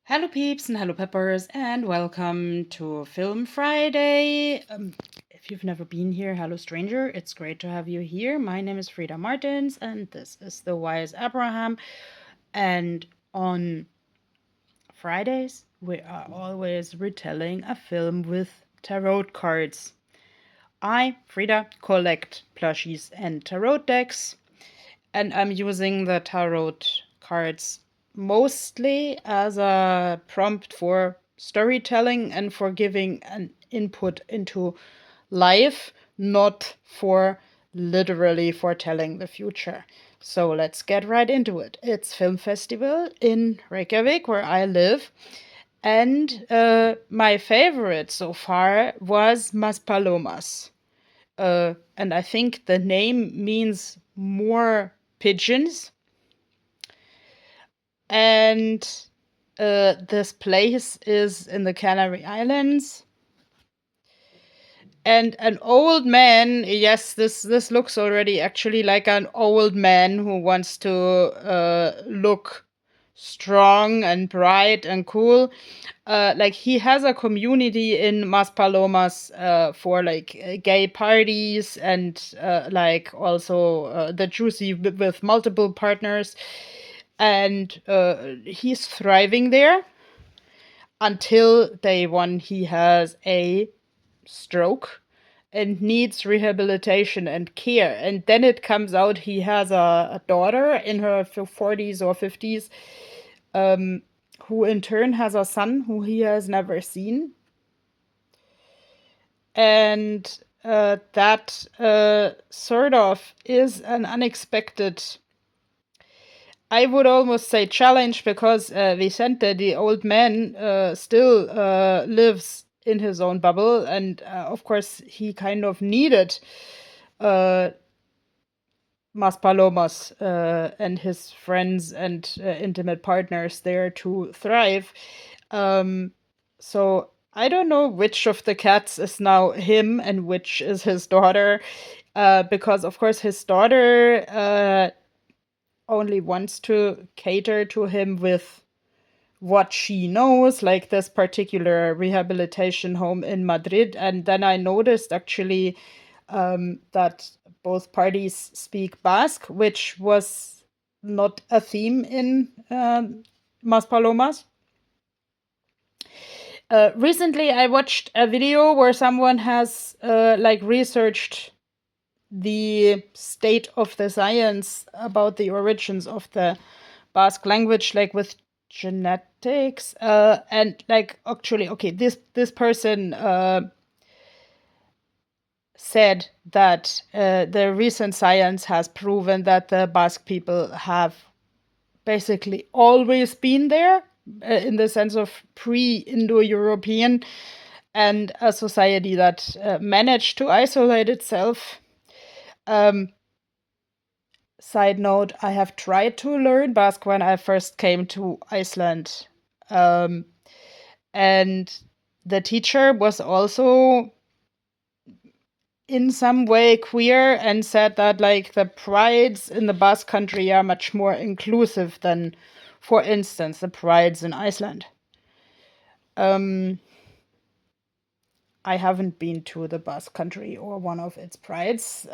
Hello, peeps, and hello, peppers, and welcome to Film Friday. If you've never been here, hello, stranger. It's great to have you here. My name is Frida Martins, and this is The Wise Abraham. And on Fridays, we are always retelling a film with tarot cards. I, Frida, collect plushies and tarot decks, and I'm using the tarot cards mostly as a prompt for storytelling and for giving an input into life, not for literally foretelling the future. So let's get right into it. It's Film Festival in Reykjavik, where I live. And my favorite so far was Maspalomas. And I think the name means more pigeons. And this place is in the Canary Islands. And an old man, yes, this looks already actually like an old man who wants to look strong and bright and cool. Like he has a community in Maspalomas for like gay parties and like also the juicy with multiple partners, and he's thriving there until day one he has a stroke and needs rehabilitation and care. And then it comes out he has a daughter in her 40s or 50s, who in turn has a son who he has never seen. And that sort of is an unexpected, I would almost say, challenge, because Vicente, the old man, still lives in his own bubble. And of course, he kind of needed Maspalomas and his friends and intimate partners there to thrive. So I don't know which of the cats is now him and which is his daughter, because of course his daughter only wants to cater to him with what she knows, like this particular rehabilitation home in Madrid. And then I noticed actually that both parties speak Basque, which was not a theme in Maspalomas. Recently, I watched a video where someone has like researched the state of the science about the origins of the Basque language, like with genetics, and like actually, okay, this person said that the recent science has proven that the Basque people have basically always been there, in the sense of pre-Indo-European, and a society that managed to isolate itself. Side note, I have tried to learn Basque when I first came to Iceland. And the teacher was also in some way queer and said that like the prides in the Basque country are much more inclusive than, for instance, the prides in Iceland. I haven't been to the Basque country or one of its prides.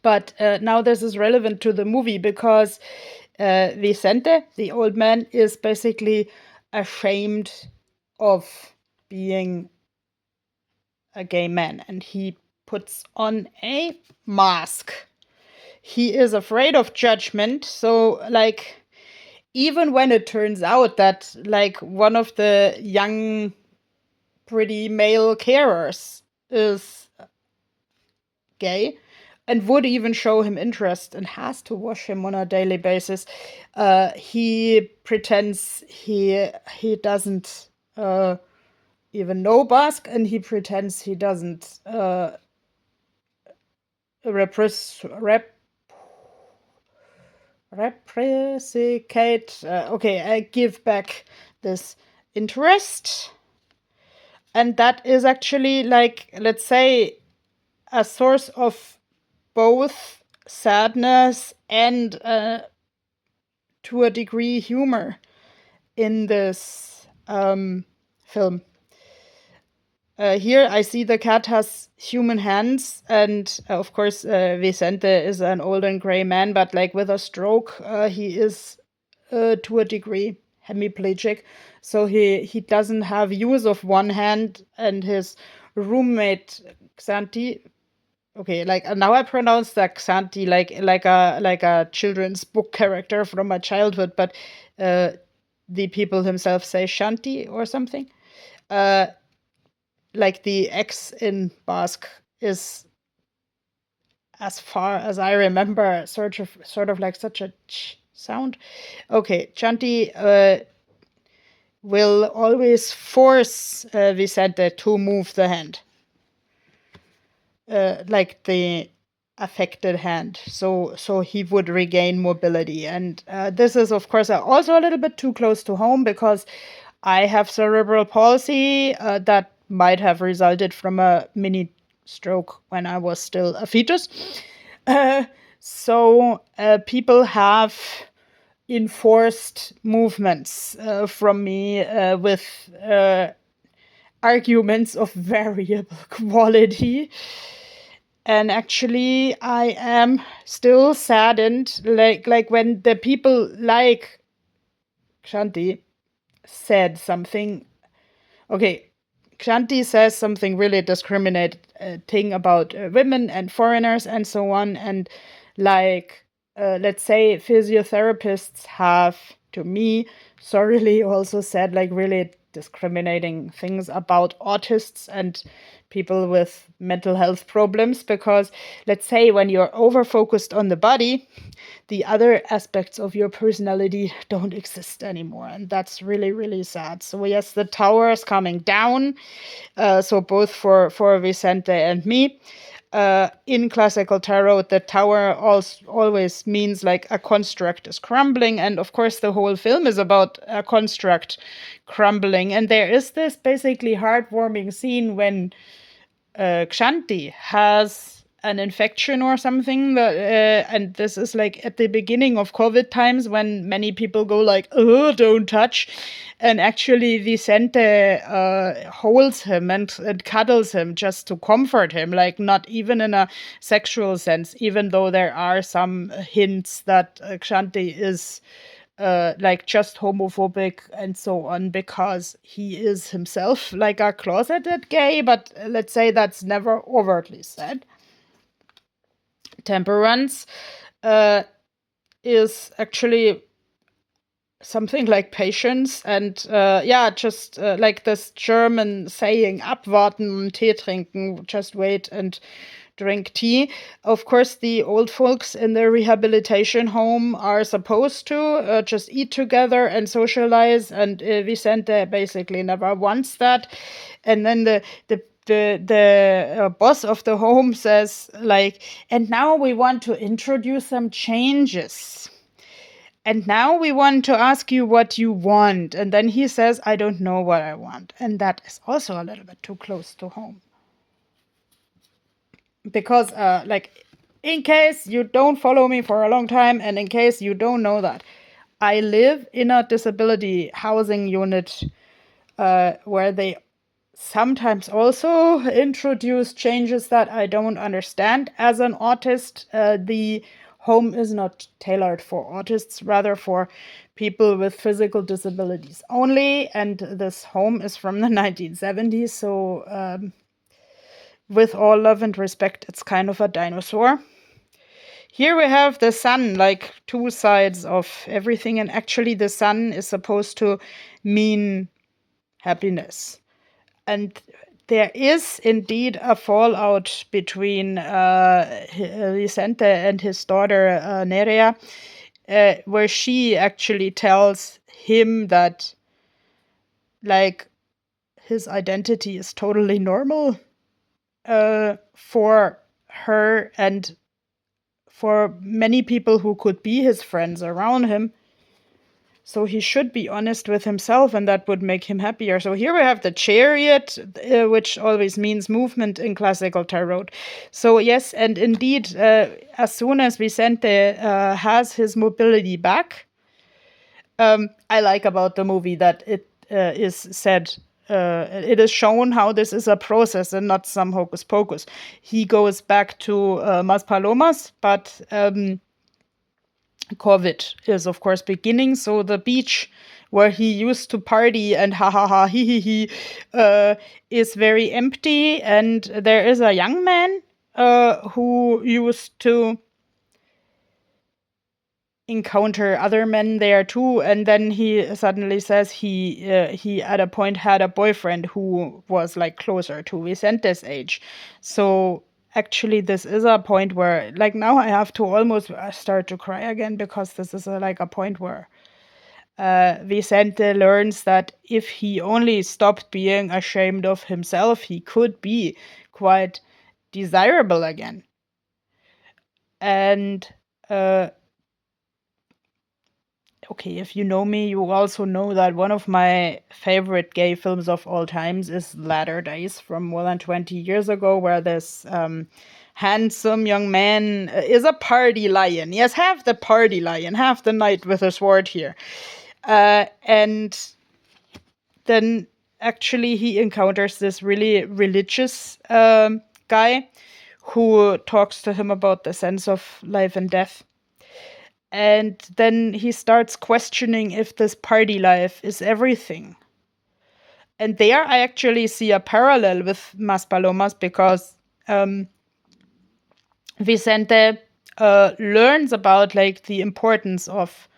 But now this is relevant to the movie because Vicente, the old man, is basically ashamed of being a gay man, and he puts on a mask. He is afraid of judgment, so like even when it turns out that like one of the young pretty male carers is gay and would even show him interest and has to wash him on a daily basis, he pretends he doesn't even know Basque, and he pretends he doesn't reciprocate. Okay, I give back this interest. And that is actually, like, let's say, a source of both sadness and, to a degree, humor. in this film. Here I see the cat has human hands, and of course Vicente is an old and gray man, but like with a stroke, he is to a degree hemiplegic, so he doesn't have use of one hand, and his roommate Xanti. Okay, like now I pronounce that Xanti like a children's book character from my childhood, but the people themselves say Shanti or something. Uh, like the X in Basque is, as far as I remember, sort of like such a ch sound. Okay, Chanti will always force Vicente to move the hand, like the affected hand, so he would regain mobility. And this is, of course, also a little bit too close to home because I have cerebral palsy that might have resulted from a mini stroke when I was still a fetus. Uh, so people have enforced movements from me with arguments of variable quality. And actually, I am still saddened, like when the people like Shanti said something. Okay, Kshanti says something really discriminating about women and foreigners and so on. And like, let's say physiotherapists have, to me, sorrily also said like really discriminating things about autists and people with mental health problems, because let's say when you're over focused on the body, the other aspects of your personality don't exist anymore. And that's really, really sad. So yes, the tower is coming down. So both for Vicente and me. In classical tarot, the tower always means like a construct is crumbling. And of course, the whole film is about a construct crumbling. And there is this basically heartwarming scene when Kshanti has an infection or something that, and this is like at the beginning of COVID times when many people go like, oh, don't touch. And actually Vicente holds him and cuddles him just to comfort him, like not even in a sexual sense, even though there are some hints that Kshanti is like just homophobic and so on, because he is himself like a closeted gay, but let's say that's never overtly said. Temperance is actually something like patience and just like this German saying, abwarten, Tee trinken, just wait and drink tea. Of course, the old folks in the rehabilitation home are supposed to just eat together and socialize, and Vicente basically never wants that. And then the boss of the home says like, and now we want to introduce some changes. And now we want to ask you what you want. And then he says, I don't know what I want. And that is also a little bit too close to home. Because, like, in case you don't follow me for a long time, and in case you don't know that, I live in a disability housing unit where they sometimes also introduce changes that I don't understand. As an autist, the home is not tailored for autists, rather for people with physical disabilities only. And this home is from the 1970s, so with all love and respect, it's kind of a dinosaur. Here we have the sun, like two sides of everything, and actually the sun is supposed to mean happiness. And there is indeed a fallout between Vicente and his daughter Nerea, where she actually tells him that, like, his identity is totally normal for her and for many people who could be his friends around him. So he should be honest with himself, and that would make him happier. So here we have the chariot, which always means movement in classical tarot. So yes, and indeed, as soon as Vicente has his mobility back, I like about the movie that it is said. It is shown how this is a process and not some hocus pocus. He goes back to Maspalomas, but COVID is, of course, beginning. So the beach where he used to party and ha ha ha he is very empty. And there is a young man who used to encounter other men there too, and then he suddenly says he at a point had a boyfriend who was like closer to Vicente's age. So actually this is a point where, like, now I have to almost start to cry again, because this is like a point where Vicente learns that if he only stopped being ashamed of himself, he could be quite desirable again. And okay, if you know me, you also know that one of my favorite gay films of all times is Latter Days from more than 20 years ago, where this handsome young man is a party lion. Yes, have the party lion, have the knight with a sword here. And then actually he encounters this really religious guy who talks to him about the sense of life and death. And then he starts questioning if this party life is everything. And there I actually see a parallel with Maspalomas, because Vicente learns about like the importance of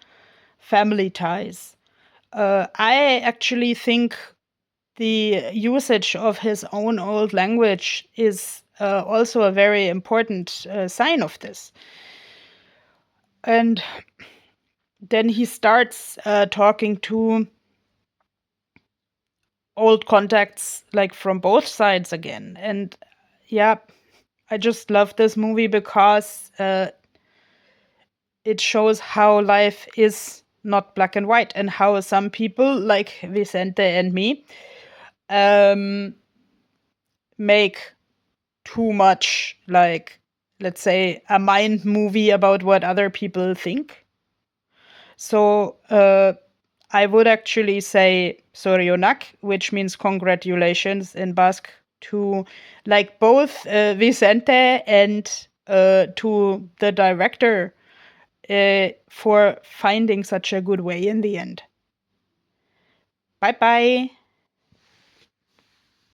family ties. I actually think the usage of his own old language is also a very important sign of this. And then he starts talking to old contacts, like from both sides again. And yeah, I just love this movie because it shows how life is not black and white, and how some people like Vicente and me make too much, like, let's say, a mind movie about what other people think. So I would actually say Sorionak, which means congratulations in Basque, to like both Vicente and to the director for finding such a good way in the end. Bye bye.